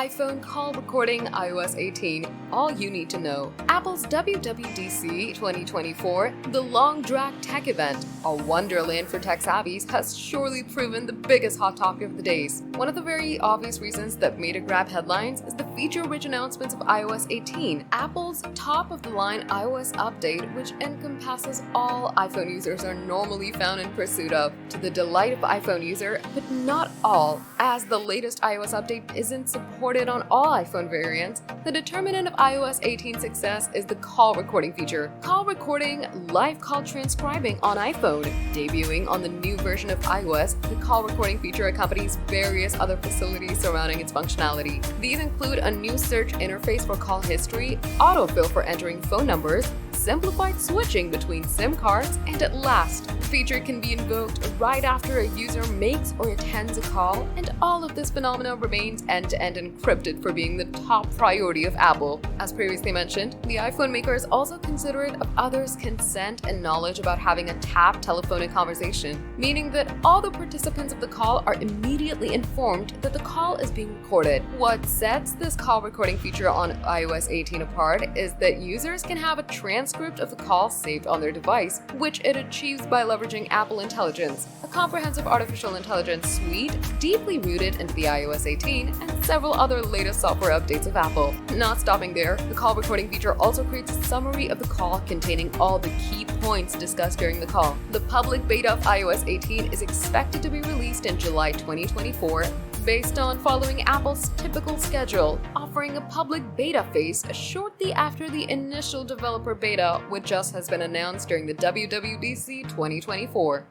iPhone call recording iOS 18, all you need to know. Apple's WWDC 2024, the long-dragged tech event, a wonderland for tech savvies, has surely proven the biggest hot topic of the days. One of the very obvious reasons that made it grab headlines is the feature-rich announcements of iOS 18, Apple's top-of-the-line iOS update, which encompasses all iPhone users are normally found in pursuit of, to the delight of the iPhone user, but not all, as the latest iOS update isn't supported on all iPhone variants. The determinant of iOS 18 success is the call recording feature. Call recording, live call transcribing on iPhone. Debuting on the new version of iOS, the call recording feature accompanies various other facilities surrounding its functionality. These include a new search interface for call history, autofill for entering phone numbers, simplified switching between SIM cards, and at last, the feature can be invoked right after a user makes or attends a call, and all of this phenomena remains end-to-end encrypted for being the top priority of Apple. As previously mentioned, the iPhone maker is also considerate of others' consent and knowledge about having a tapped telephonic conversation, meaning that all the participants of the call are immediately informed that the call is being recorded. What sets this call recording feature on iOS 18 apart is that users can have a transcript of the call saved on their device, which it achieves by leveraging Apple Intelligence, a comprehensive artificial intelligence suite deeply rooted into the iOS 18 and several other latest software updates of Apple. Not stopping there, the call recording feature also creates a summary of the call containing all the key points discussed during the call. The public beta of iOS 18 is expected to be released in July 2024, based on following Apple's typical schedule, offering a public beta phase shortly after the initial developer beta, which just has been announced during the WWDC 2024.